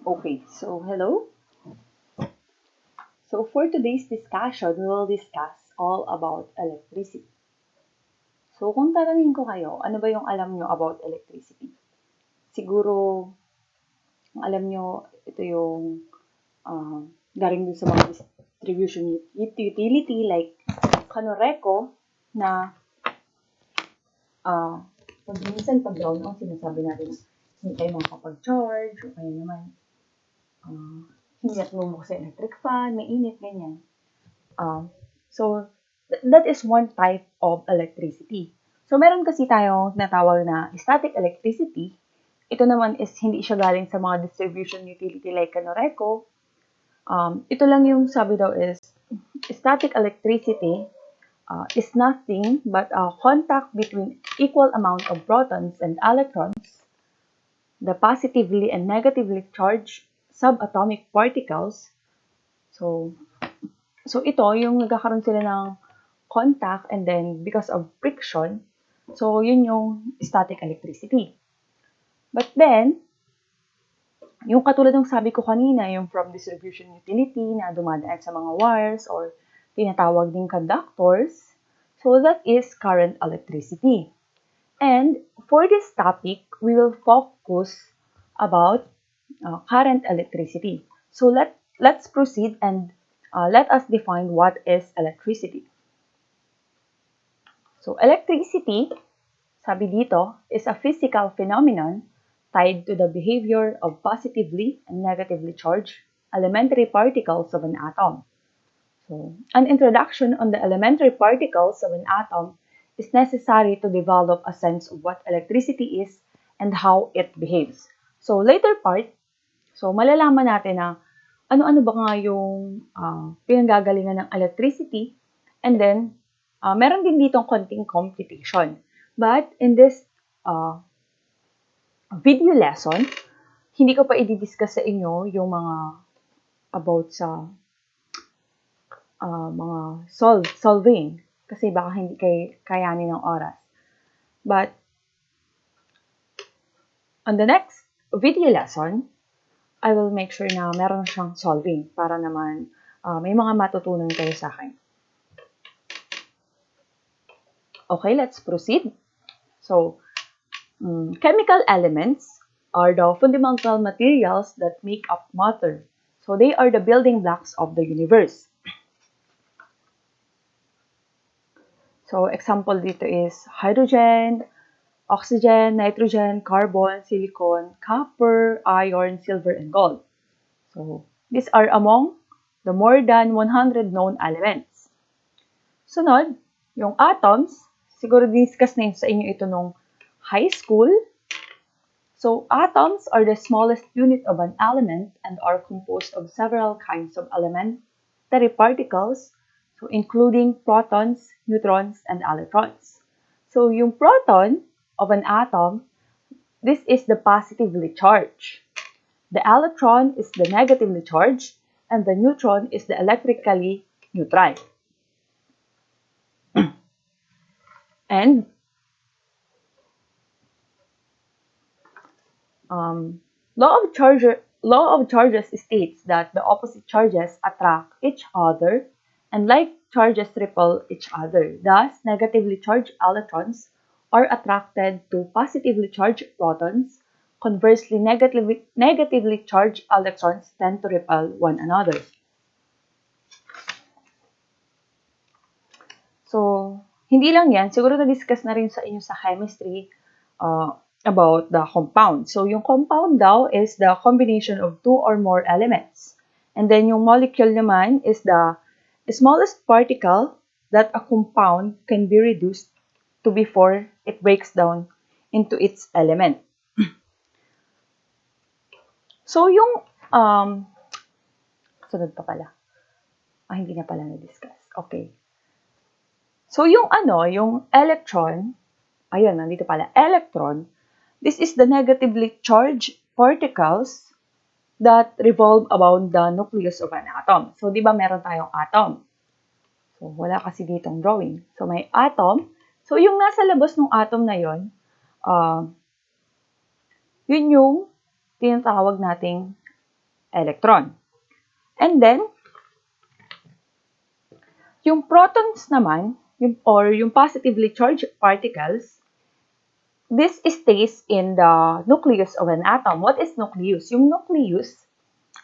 Okay, so hello. So for today's discussion, we will discuss all about electricity. So kung tatanungin ko kayo, ano ba yung alam nyo about electricity? Siguro, ang alam nyo, ito yung uh, galing dun sa mga distribution utility like Kanoreco na uh, pag minsan pag down ang sinasabi natin, hindi tayo makapag-charge, o kaya naman, uh, hindi natin bumuksan sa electric fan, may init, ganyan. So, that is one type of electricity. So, meron kasi tayong natawag na static electricity. Ito naman is hindi siya galing sa mga distribution utility like Canoreco. Ito lang yung sabi daw is static electricity is nothing but a contact between equal amount of protons and electrons, the positively and negatively charged subatomic particles. So, So ito, yung nagkakaroon sila ng contact and then because of friction, so yun yung static electricity. But then, yung katulad ng sabi ko kanina, yung from distribution utility na dumadaan sa mga wires or tinatawag ding conductors, so that is current electricity. And for this topic, we will focus about current electricity. So let's proceed and let us define what is electricity. So electricity, sabi dito, is a physical phenomenon tied to the behavior of positively and negatively charged elementary particles of an atom. So, an introduction on the elementary particles of an atom is necessary to develop a sense of what electricity is and how it behaves. So, later part, so malalaman natin na ano-ano ba nga yung pinanggagalingan ng electricity and then meron din ditong konting computation. But in this video lesson, hindi ko pa i-discuss sa inyo yung mga about sa mga solving kasi baka hindi kayanin ng oras. But on the next video lesson, I will make sure na meron siyang solving para naman may mga matutunan kayo sa akin. Okay, let's proceed. So, chemical elements are the fundamental materials that make up matter. So, they are the building blocks of the universe. So, example dito is hydrogen, oxygen, nitrogen, carbon, silicon, copper, iron, silver, and gold. So, these are among the more than 100 known elements. Sunod, yung atoms, siguro discuss na yun sa inyo ito nung high school. So, atoms are the smallest unit of an element and are composed of several kinds of elementary particles, so including protons, neutrons, and electrons. So, yung proton of an atom, this is the positively charged. The electron is the negatively charged, and the neutron is the electrically neutral. And law of charges states that the opposite charges attract each other and like charges repel each other. Thus, negatively charged electrons are attracted to positively charged protons. Conversely, negatively charged electrons tend to repel one another. So, hindi lang yan. Siguro na-discuss na rin sa inyo sa chemistry about the compound. So, yung compound daw is the combination of two or more elements. And then, yung molecule naman is the smallest particle that a compound can be reduced to before it breaks down into its element. So, yung sunod pa pala. Hindi na pala na-discuss. Okay. So, yung electron, ayun, nandito pala, electron, this is the negatively charged particles that revolve around the nucleus of an atom. So, di ba meron tayong atom? So, wala kasi ditong drawing. So, may atom. So, yung nasa labas ng atom na yun, yun yung tinatawag nating electron. And then, yung protons naman, yung positively charged particles, this stays in the nucleus of an atom. What is nucleus? Yung nucleus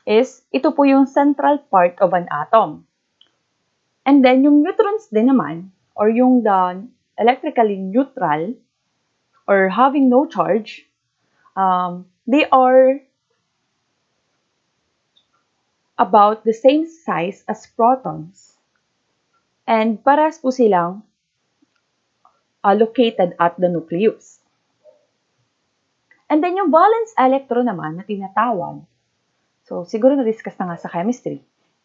is, ito po yung central part of an atom. And then, yung neutrons din naman, or yung the electrically neutral, or having no charge, they are about the same size as protons. And paras po silang located at the nucleus. And then yung valence electron naman na tinatawag, so siguro na-discuss na nga sa chemistry,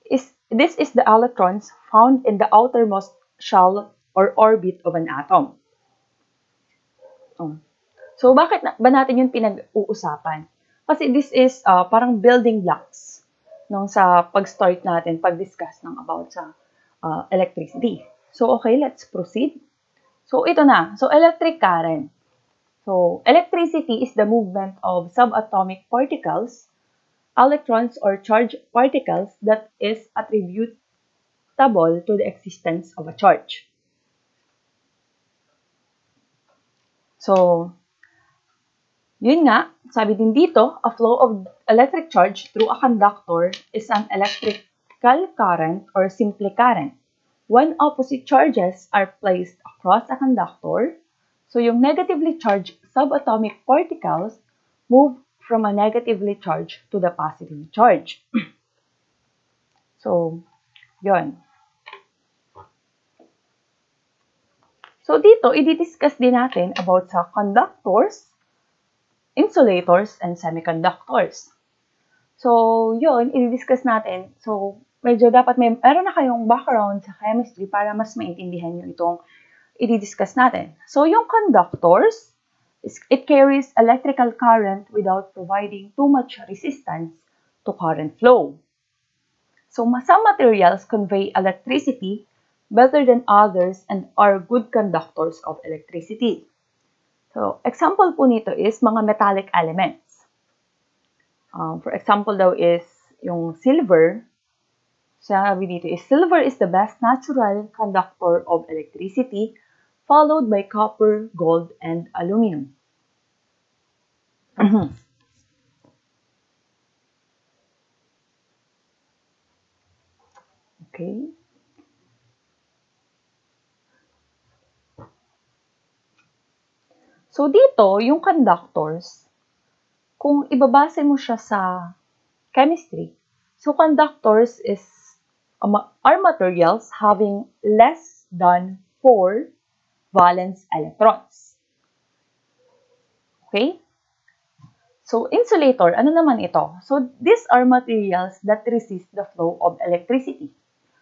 this is the electrons found in the outermost shell or orbit of an atom. So bakit ba natin yung pinag-uusapan? Kasi this is parang building blocks nung sa pag-start natin, pag-discuss ng about sa electricity. So okay, let's proceed. So ito na. So electric current. So electricity is the movement of subatomic particles, electrons or charged particles that is attributable to the existence of a charge. So, yun nga, sabi din dito, a flow of electric charge through a conductor is an electrical current or simple current. When opposite charges are placed across a conductor, so yung negatively charged subatomic particles move from a negatively charged to the positively charged. So, yun. So, dito, i-discuss din natin about sa conductors, insulators, and semiconductors. So, yun, i-discuss natin. So, medyo dapat meron na kayong background sa chemistry para mas maintindihan nyo itong i-discuss natin. So, yung conductors, it carries electrical current without providing too much resistance to current flow. So, some materials convey electricity better than others and are good conductors of electricity. So, example po nito is mga metallic elements. For example daw is yung silver. Sabi dito is silver is the best natural conductor of electricity, followed by copper, gold, and aluminum. Okay. So, dito, yung conductors, kung ibabase mo siya sa chemistry, so conductors are materials having less than 4 valence electrons. Okay? So, insulator, ano naman ito? So, these are materials that resist the flow of electricity.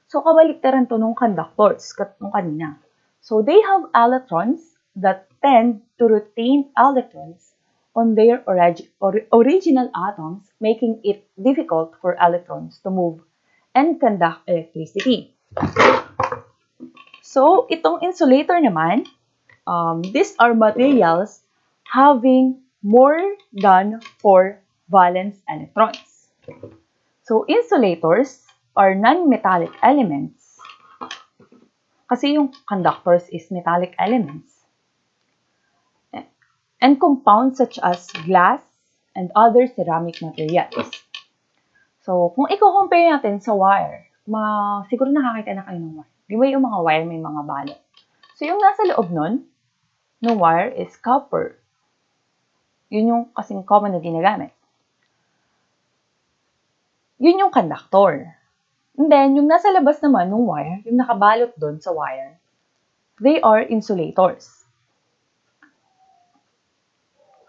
So, kabaliktaran to nung conductors, nung kanina. So, they have electrons that tend to retain electrons on their original atoms, making it difficult for electrons to move and conduct electricity. So, itong insulator naman, these are materials having more than 4 valence electrons. So, insulators are non-metallic elements. Kasi yung conductors is metallic elements. And compounds such as glass and other ceramic materials. So, kung i-compare natin sa wire, siguro nakakita na kayo ng wire. Di ba yung mga wire may mga balot? So, yung nasa loob nun, ng wire is copper. Yun yung kasing common na ginagamit. Yun yung conductor. And then, yung nasa labas naman ng wire, yung nakabalot doon sa wire, they are insulators.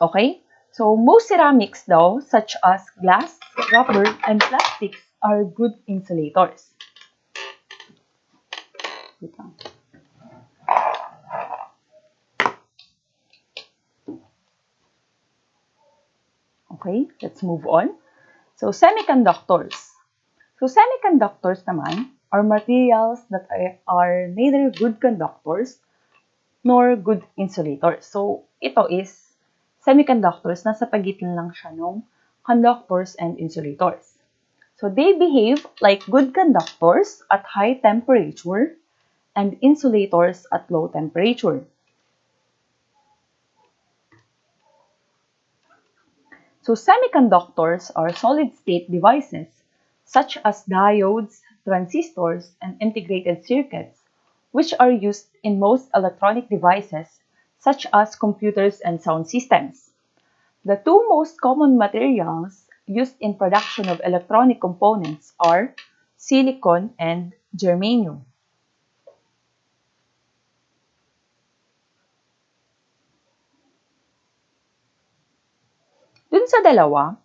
Okay? So, most ceramics daw, such as glass, rubber, and plastics, are good insulators. Okay, let's move on. So, semiconductors. So, semiconductors naman are materials that are neither good conductors nor good insulators. So, ito is semiconductors, nasa pagitan lang siya ng conductors and insulators. So they behave like good conductors at high temperature and insulators at low temperature. So semiconductors are solid-state devices such as diodes, transistors, and integrated circuits, which are used in most electronic devices such as computers and sound systems. The two most common materials used in production of electronic components are silicon and germanium. Dun sa dalawa,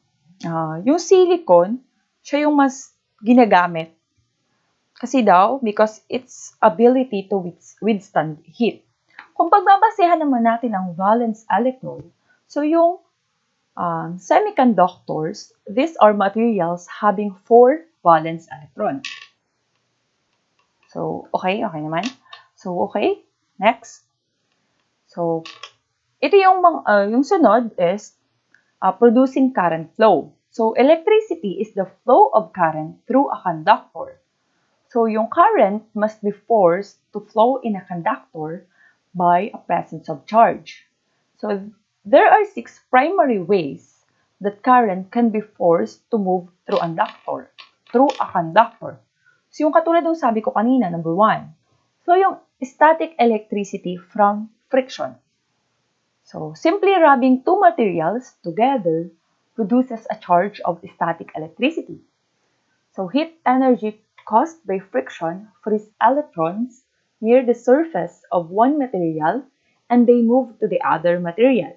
yung silicon, siya yung mas ginagamit. Kasi daw, because its ability to withstand heat. Kung pagbabasehan naman natin ang valence electrode, so yung semiconductors, these are materials having 4 valence electrons. So, okay naman. So, okay, next. So, ito yung sunod is producing current flow. So, electricity is the flow of current through a conductor. So, yung current must be forced to flow in a conductor by a presence of charge. So, there are 6 primary ways that current can be forced to move through a conductor. So, yung katulad ng sabi ko kanina, number 1. So, yung static electricity from friction. So, simply rubbing two materials together produces a charge of static electricity. So, heat energy caused by friction frees electrons near the surface of one material and they move to the other material.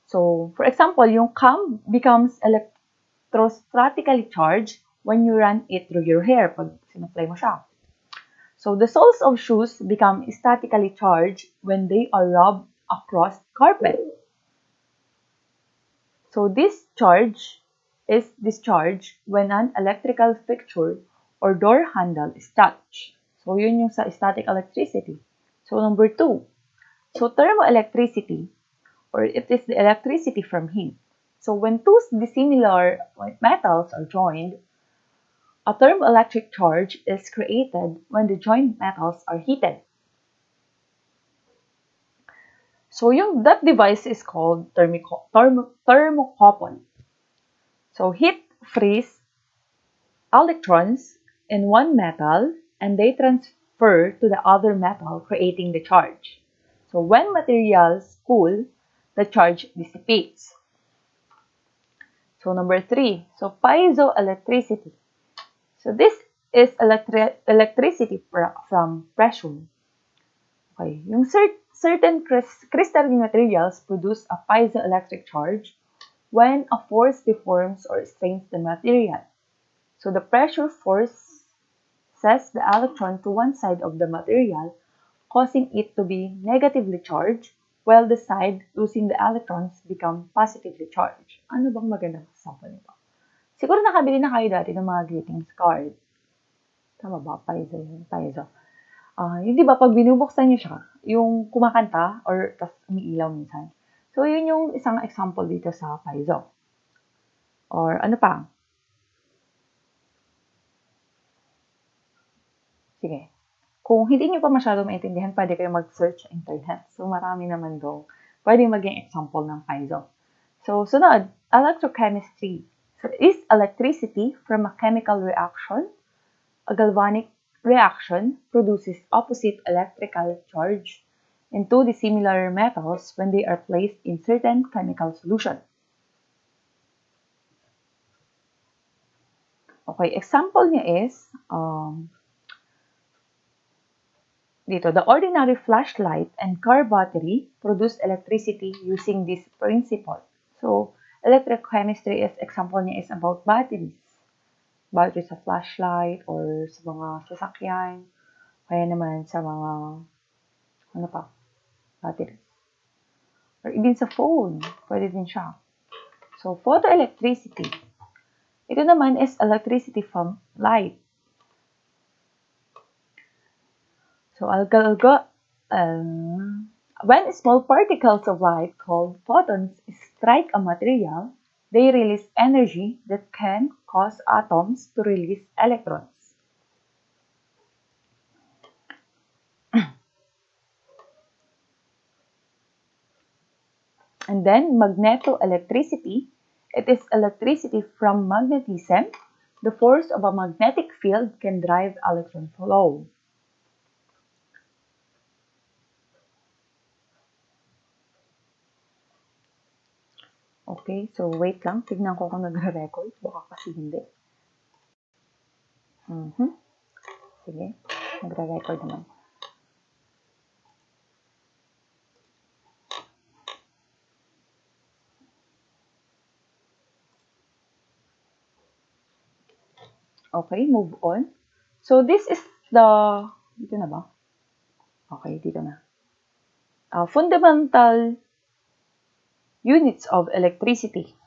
So, for example, yung cam becomes electrostatically charged when you run it through your hair pag sinupply mo siya. So, the soles of shoes become statically charged when they are rubbed across carpet. So, this charge is discharged when an electrical fixture or door handle is touched. So, yun yung sa static electricity. So, number 2. So, thermoelectricity, or it is the electricity from heat. So, when two dissimilar metals are joined, a thermoelectric charge is created when the joined metals are heated. So, that device is called thermocouple. So, heat frees electrons in one metal and they transfer to the other metal, creating the charge. So, when materials cool, the charge dissipates. So, number 3. So, piezoelectricity. So, this is electricity from pressure. Okay. Yung certain crystalline materials produce a piezoelectric charge when a force deforms or strains the material. So, the pressure forces the electron to one side of the material, causing it to be negatively charged, while the side losing the electrons become positively charged. Ano bang magandang example nito? Siguro nakabili na kayo dati ng mga greetings card. Tama ba? Piezo. Yung di ba, pag binubuksan niyo siya, yung kumakanta or tas umiilaw minsan. So, yun yung isang example dito sa piezo. Or ano pa? Sige. Kung hindi niyo pa masyado maintindihan, pwede kayo mag-search sa internet. So, marami naman doon. Pwede maging example ng piezo. So, sunod, electrochemistry. So, is electricity from a chemical reaction. A galvanic reaction produces opposite electrical charge in two dissimilar metals when they are placed in certain chemical solution. Okay, example niya is, dito, the ordinary flashlight and car battery produce electricity using this principle. So, electrochemistry is, example niya is about batteries. Battery sa flashlight or sa mga sasakyan, kaya naman sa mga, ano pa, batteries. Or even sa phone, pwede din siya. So, photoelectricity. Ito naman is electricity from light. So, When small particles of light called photons strike a material, they release energy that can cause atoms to release electrons. And then magnetoelectricity, it is electricity from magnetism. The force of a magnetic field can drive electron flow. Okay, so wait lang. Tignan ko kung nagre-record. Baka kasi hindi. Sige, nagre-record naman. Okay, move on. So this is the, dito na ba? Okay, dito na. Fundamental units of electricity.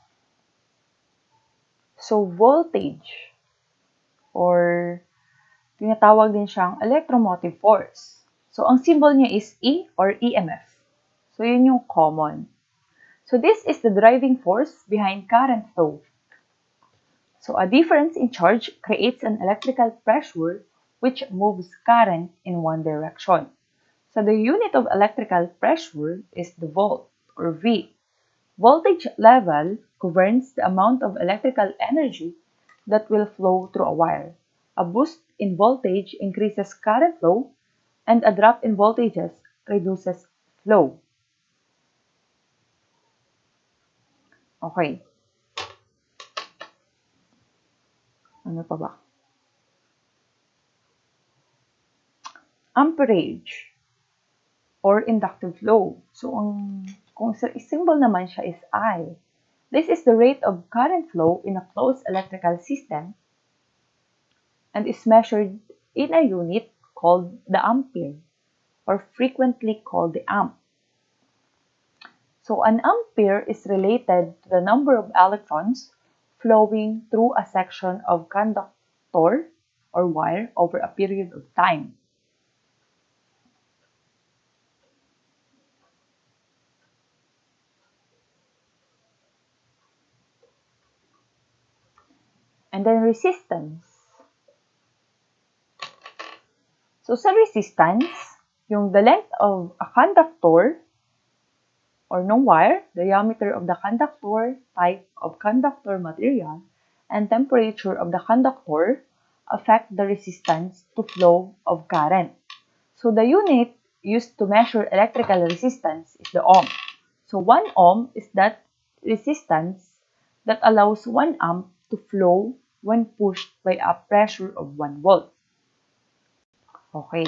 So voltage, or tinatawag din siyang electromotive force. So ang symbol niya is E or EMF. So yun yung common. So this is the driving force behind current flow. So a difference in charge creates an electrical pressure which moves current in one direction. So the unit of electrical pressure is the volt or V. Voltage level governs the amount of electrical energy that will flow through a wire. A boost in voltage increases current flow, and a drop in voltages reduces flow. Okay. Ano pa ba? Amperage or inductive flow. So, kung symbol naman siya is I. This is the rate of current flow in a closed electrical system and is measured in a unit called the ampere, or frequently called the amp. So an ampere is related to the number of electrons flowing through a section of conductor or wire over a period of time. And then resistance. So sa resistance, the length of a conductor or no wire, diameter of the conductor, type of conductor material, and temperature of the conductor affect the resistance to flow of current. So the unit used to measure electrical resistance is the ohm. So 1 ohm is that resistance that allows 1 amp to flow when pushed by a pressure of 1 volt. Okay.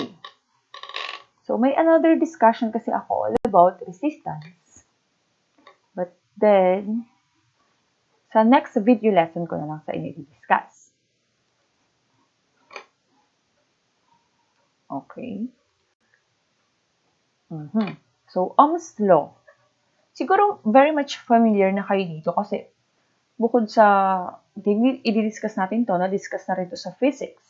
So may another discussion kasi ako all about resistance. But then, sa next video lesson ko na lang sa inyo i-discuss. Okay. So, Ohm's law. Siguro very much familiar na kayo dito kasi bukod sa i-discuss natin to, na-discuss na rin to sa physics.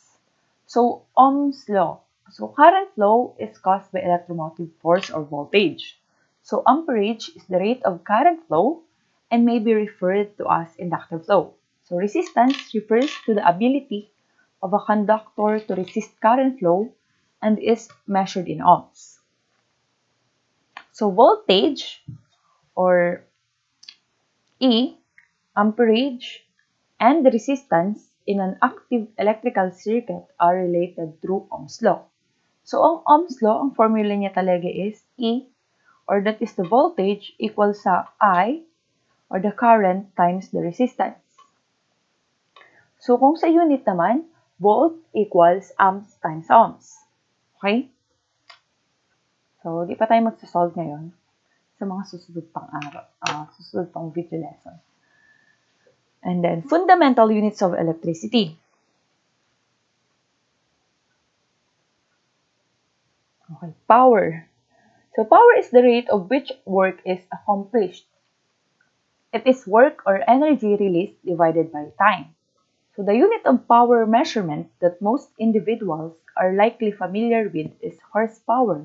So, Ohm's law. So, current flow is caused by electromotive force or voltage. So, amperage is the rate of current flow and may be referred to as inductive flow. So, resistance refers to the ability of a conductor to resist current flow and is measured in ohms. So, voltage or E, amperage, and resistance in an active electrical circuit are related through Ohm's law. So, ang Ohm's law, ang formula niya talaga is E, or that is the voltage, equals sa I, or the current times the resistance. So, kung sa unit naman, volt equals amps times ohms. Okay? So, di pa tayo magsasolve ngayon sa mga susunod pang video lesson. And then, fundamental units of electricity. Okay, power. So, power is the rate of which work is accomplished. It is work or energy released divided by time. So, the unit of power measurement that most individuals are likely familiar with is horsepower.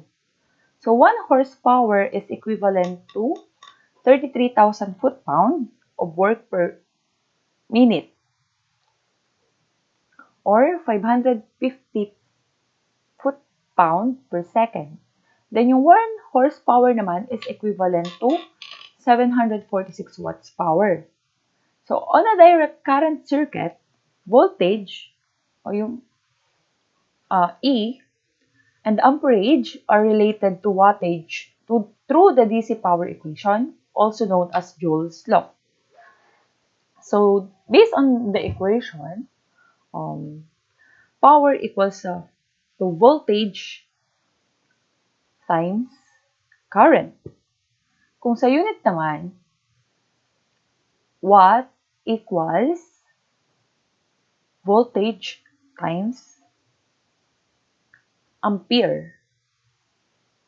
So 1 horsepower is equivalent to 33,000 foot-pound of work per minute or 550 foot-pound per second. Then yung 1 horsepower naman is equivalent to 746 watts power. So on a direct current circuit, voltage o yung E and amperage are related to wattage through the DC power equation, also known as Joule's law. So based on the equation, power equals to voltage times current. Kung sa unit naman, watt equals voltage times ampere.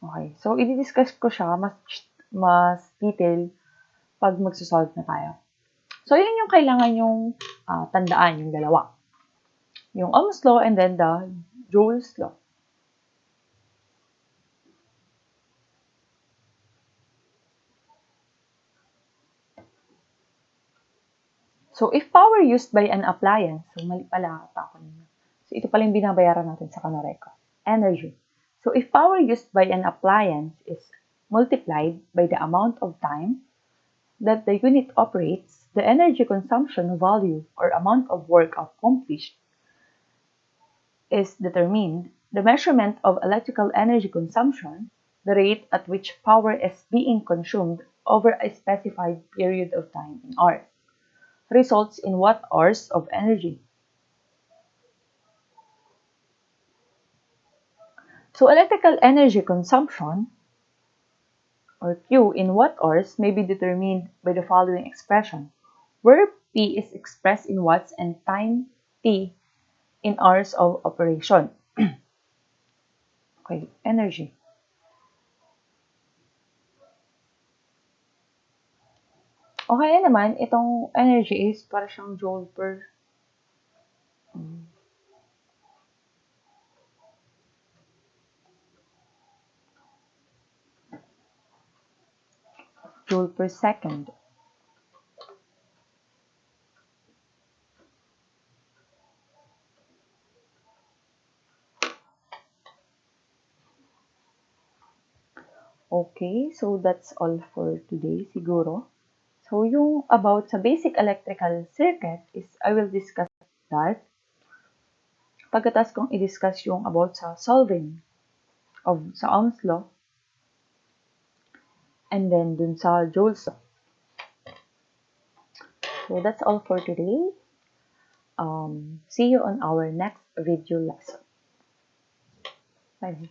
Okay, so i-discuss ko siya mas detail pag magsasolve na tayo. So yun yung kailangan yung tandaan, yung dalawa. Yung Ohm's law and then the Joule's law. So, if power used by an appliance, so mali pala ako nila. So, ito pala yung binabayaran natin sa Kanoreko. Energy. So, if power used by an appliance is multiplied by the amount of time that the unit operates, the energy consumption value or amount of work accomplished is determined. The measurement of electrical energy consumption, the rate at which power is being consumed over a specified period of time in hours, results in watt-hours of energy. So electrical energy consumption, or Q, in watt-hours may be determined by the following expression, where P is expressed in watts and time T in hours of operation. Okay, energy. Okay naman, itong energy is para siyang joule per second. Okay, so that's all for today siguro. So yung about sa basic electrical circuit is I will discuss that. Pagkatapos kong i-discuss yung about sa solving of sa Ohm's law and then dun sa Joule's law. So that's all for today. See you on our next video lesson. Bye.